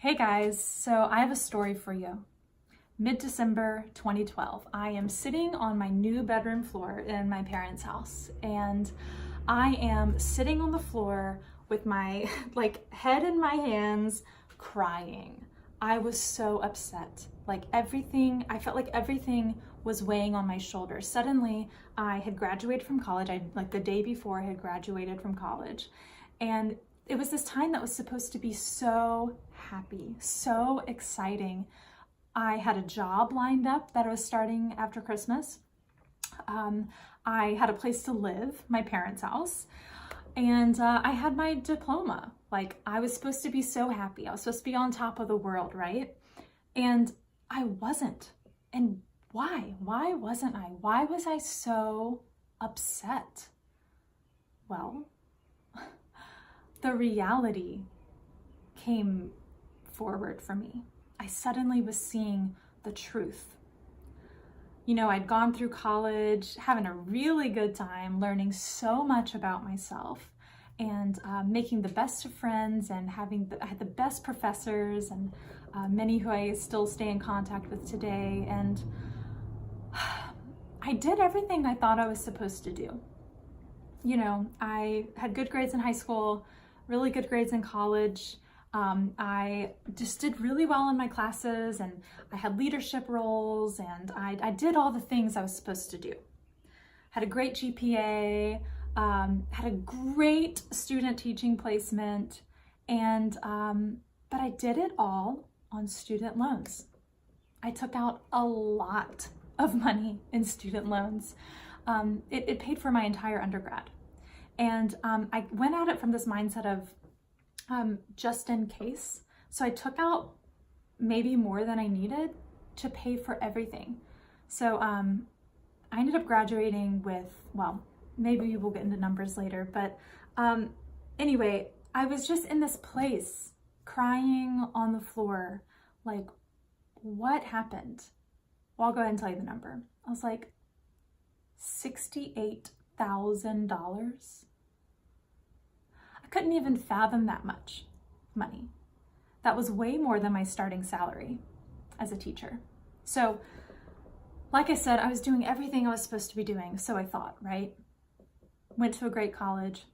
Hey guys, so I have a story for you. Mid-December 2012, I am sitting on my new bedroom floor in my parents' house, and I am sitting on the floor with my head in my hands, crying. I was so upset. I felt like everything was weighing on my shoulders. Suddenly, I had graduated from college. The day before I had graduated from college, and it was this time that was supposed to be so happy, so exciting. I had a job lined up that I was starting after Christmas. I had a place to live, my parents' house, and I had my diploma. I was supposed to be so happy. I was supposed to be on top of the world, right? And I wasn't. And why? Why wasn't I? Why was I so upset? Well, the reality came forward for me. I suddenly was seeing the truth. You know, I'd gone through college, having a really good time, learning so much about myself, and making the best of friends, and I had the best professors, and many who I still stay in contact with today. And I did everything I thought I was supposed to do. You know, I had good grades in high school, really good grades in college. I just did really well in my classes, and I had leadership roles, and I did all the things I was supposed to do. Had a great GPA, had a great student teaching placement, and but I did it all on student loans. I took out a lot of money in student loans. It paid for my entire undergrad. And I went at it from this mindset of just in case. So I took out maybe more than I needed to pay for everything. So I ended up graduating with, well, maybe we'll get into numbers later, but anyway, I was just in this place crying on the floor, like, what happened? Well, I'll go ahead and tell you the number. I was like, $68,000. I couldn't even fathom that much money. That was way more than my starting salary as a teacher. So, like I said, I was doing everything I was supposed to be doing, so I thought, right? Went to a great college,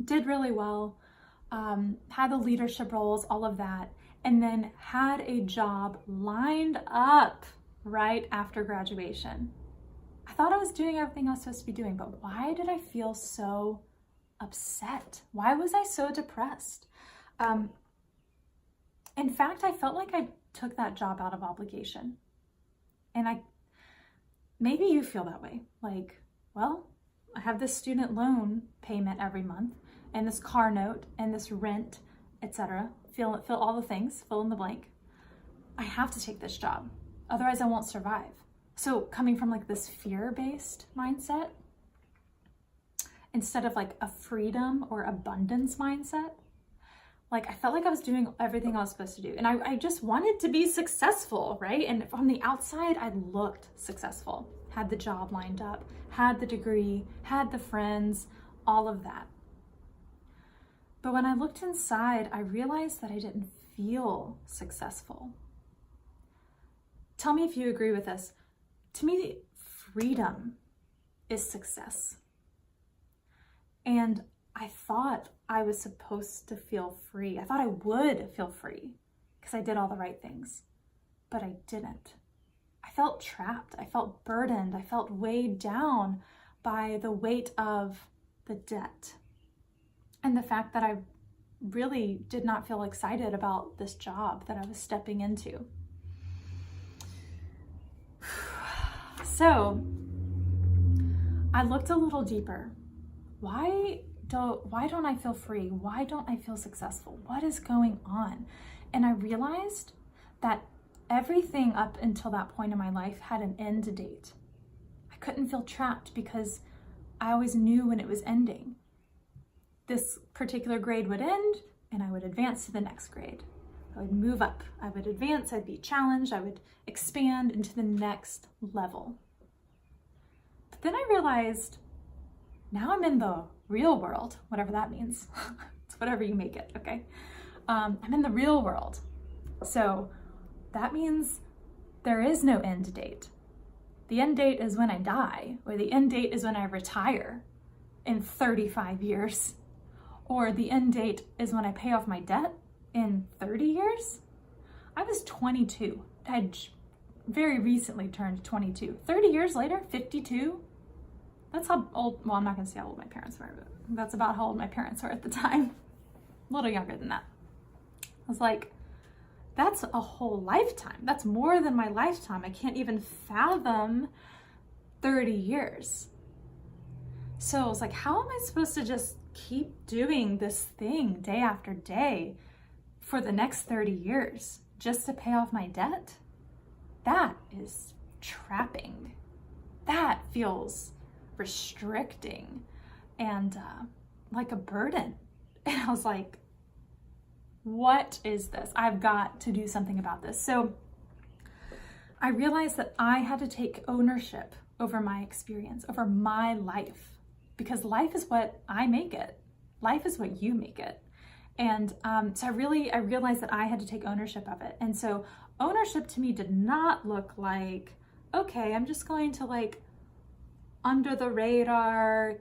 did really well, had the leadership roles, all of that, and then had a job lined up right after graduation. I thought I was doing everything I was supposed to be doing, but why did I feel so upset? Why was I so depressed? In fact, I felt like I took that job out of obligation. And maybe you feel that way. Well, I have this student loan payment every month, and this car note, and this rent, etc. Fill all the things, fill in the blank. I have to take this job, otherwise I won't survive. So coming from this fear-based mindset, instead of a freedom or abundance mindset, I felt like I was doing everything I was supposed to do. And I just wanted to be successful, right? And from the outside, I looked successful. Had the job lined up, had the degree, had the friends, all of that. But when I looked inside, I realized that I didn't feel successful. Tell me if you agree with this. To me, freedom is success. And I thought I was supposed to feel free. I thought I would feel free because I did all the right things, but I didn't. I felt trapped. I felt burdened. I felt weighed down by the weight of the debt and the fact that I really did not feel excited about this job that I was stepping into. So I looked a little deeper. Why don't I feel free? Why don't I feel successful? What is going on? And I realized that everything up until that point in my life had an end date. I couldn't feel trapped because I always knew when it was ending. This particular grade would end and I would advance to the next grade. I would move up, I would advance, I'd be challenged, I would expand into the next level. But then I realized, now I'm in the real world, whatever that means. It's whatever you make it, okay? I'm in the real world. So that means there is no end date. The end date is when I die, or the end date is when I retire in 35 years, or the end date is when I pay off my debt in 30 years. I was 22. I had very recently turned 22. 30 years later, 52. That's how old, well, I'm not gonna say how old my parents were, but that's about how old my parents were at the time. A little younger than that. I was like, that's a whole lifetime. That's more than my lifetime. I can't even fathom 30 years. So I was like, how am I supposed to just keep doing this thing day after day for the next 30 years just to pay off my debt? That is trapping. That feels restricting and like a burden. And I was like, what is this? I've got to do something about this. So I realized that I had to take ownership over my experience, over my life, because life is what I make it. Life is what you make it. And so I realized that I had to take ownership of it. And so ownership to me did not look like, okay, I'm just going to like under the radar,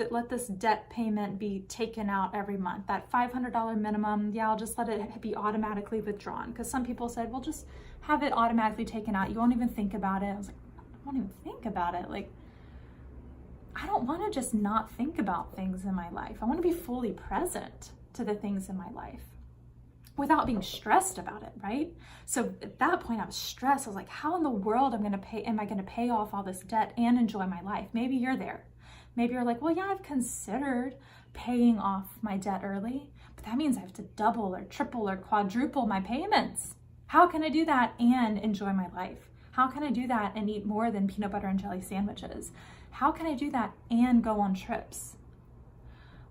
let this debt payment be taken out every month. That $500 minimum, yeah, I'll just let it be automatically withdrawn. Because some people said, well, just have it automatically taken out. You won't even think about it. I was like, I won't even think about it. Like, I don't want to just not think about things in my life. I want to be fully present to the things in my life without being stressed about it, right? So at that point I was stressed. I was like, how in the world am I going to pay off all this debt and enjoy my life? Maybe you're there. Maybe you're like, well, yeah, I've considered paying off my debt early, but that means I have to double or triple or quadruple my payments. How can I do that and enjoy my life? How can I do that and eat more than peanut butter and jelly sandwiches? How can I do that and go on trips?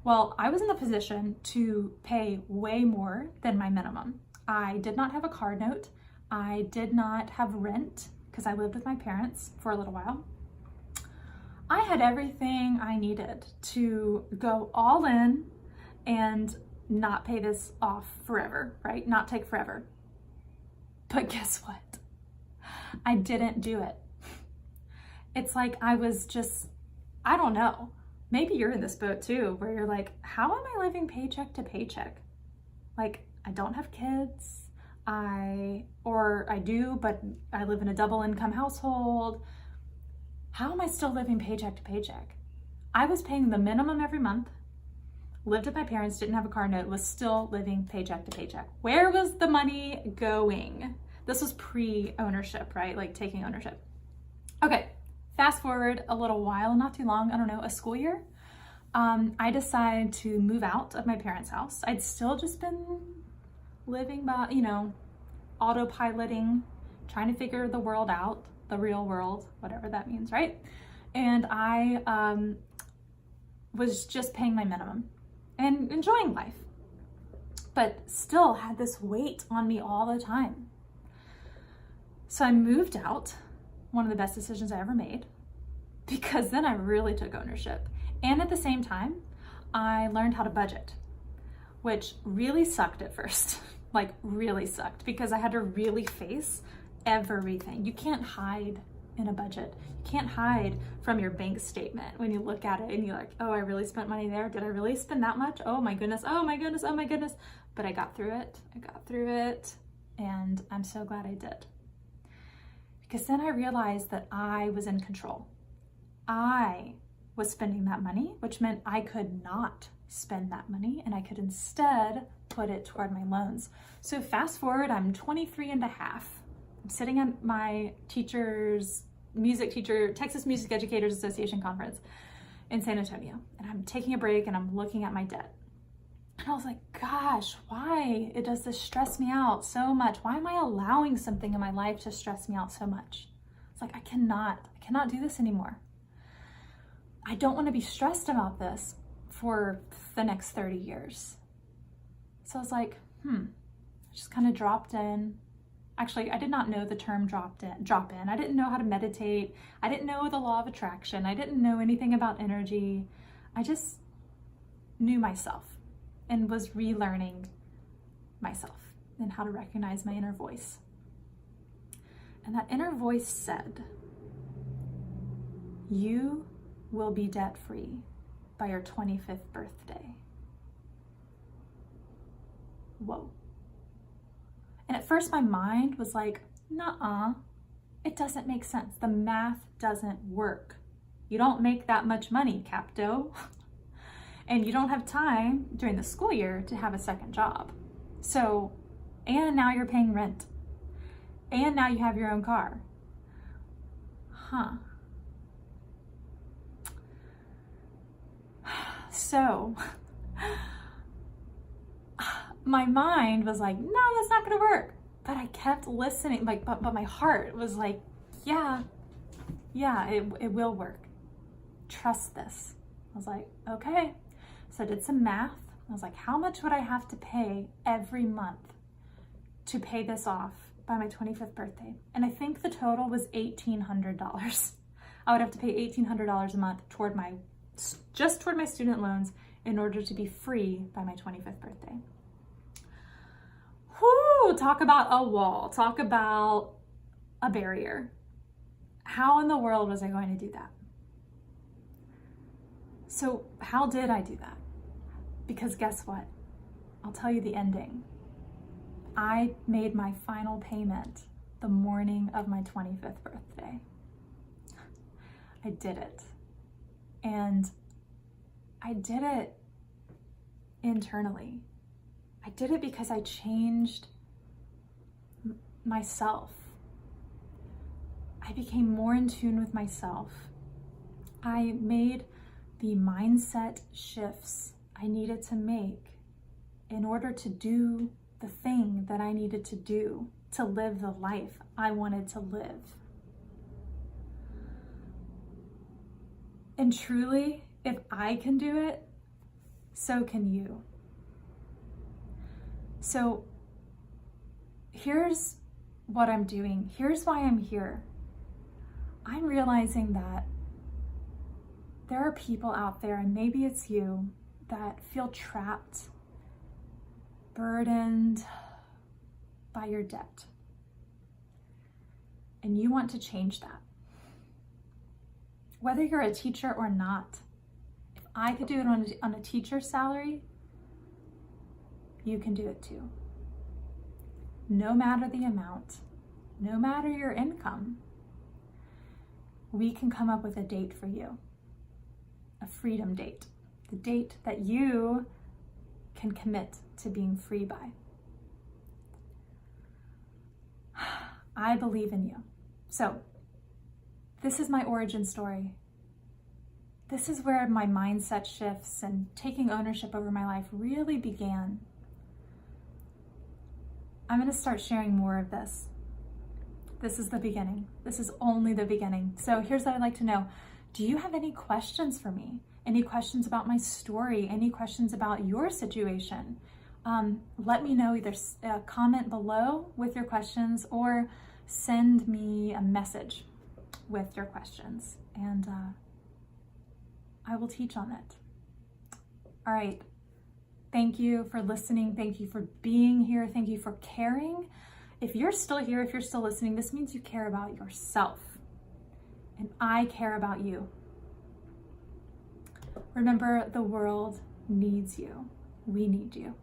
Well, I was in the position to pay way more than my minimum. I did not have a car note. I did not have rent because I lived with my parents for a little while. I had everything I needed to go all in and not pay this off forever, right? Not take forever. But guess what? I didn't do it. It's like I was just, I don't know. Maybe you're in this boat too, where you're like, how am I living paycheck to paycheck? Like, I don't have kids, I do, but I live in a double income household. How am I still living paycheck to paycheck? I was paying the minimum every month, lived with my parents, didn't have a car note, was still living paycheck to paycheck. Where was the money going? This was pre-ownership, right? Like taking ownership. Okay. Fast forward a little while, not too long, I don't know, a school year. I decided to move out of my parents' house. I'd still just been living by, autopiloting, trying to figure the world out, the real world, whatever that means, right? And I was just paying my minimum and enjoying life, but still had this weight on me all the time. So I moved out. One of the best decisions I ever made, because then I really took ownership. And at the same time, I learned how to budget, which really sucked at first, like really sucked, because I had to really face everything. You can't hide in a budget. You can't hide from your bank statement when you look at it and you're like, oh, I really spent money there. Did I really spend that much? Oh my goodness, oh my goodness, oh my goodness. But I got through it, and I'm so glad I did. Because then I realized that I was in control. I was spending that money, which meant I could not spend that money, and I could instead put it toward my loans. So fast forward, I'm 23 and a half. I'm sitting at my Texas Music Educators Association conference in San Antonio, and I'm taking a break and I'm looking at my debt. And I was like, gosh, why does this stress me out so much? Why am I allowing something in my life to stress me out so much? It's like, I cannot do this anymore. I don't want to be stressed about this for the next 30 years. So I was like, I just kind of dropped in. Actually, I did not know the term drop in. I didn't know how to meditate. I didn't know the law of attraction. I didn't know anything about energy. I just knew myself and was relearning myself and how to recognize my inner voice. And that inner voice said, you will be debt-free by your 25th birthday. Whoa. And at first my mind was like, nuh-uh, it doesn't make sense. The math doesn't work. You don't make that much money, Capto. And you don't have time during the school year to have a second job. So, and now you're paying rent. And now you have your own car. Huh. So, my mind was like, no, that's not gonna work. But I kept listening, like, but my heart was like, yeah, it will work. Trust this. I was like, okay. So I did some math. I was like, how much would I have to pay every month to pay this off by my 25th birthday? And I think the total was $1,800. I would have to pay $1,800 a month toward my student loans in order to be free by my 25th birthday. Whoo, talk about a wall, talk about a barrier. How in the world was I going to do that? So how did I do that? Because guess what? I'll tell you the ending. I made my final payment the morning of my 25th birthday. I did it. And I did it internally. I did it because I changed myself. I became more in tune with myself. I made the mindset shifts I needed to make in order to do the thing that I needed to do to live the life I wanted to live. And truly, if I can do it, so can you. So here's what I'm doing. Here's why I'm here. I'm realizing that there are people out there, and maybe it's you, that feel trapped, burdened by your debt. And you want to change that. Whether you're a teacher or not, if I could do it on a teacher's salary, you can do it too. No matter the amount, no matter your income, we can come up with a date for you, a freedom date, the date that you can commit to being free by. I believe in you. So, this is my origin story. This is where my mindset shifts and taking ownership over my life really began. I'm going to start sharing more of this. This is the beginning. This is only the beginning. So here's what I'd like to know. Do you have any questions for me? Any questions about my story? Any questions about your situation? Let me know, either comment below with your questions or send me a message with your questions, and I will teach on it. All right. Thank you for listening. Thank you for being here. Thank you for caring. If you're still here, if you're still listening, this means you care about yourself. And I care about you. Remember, the world needs you. We need you.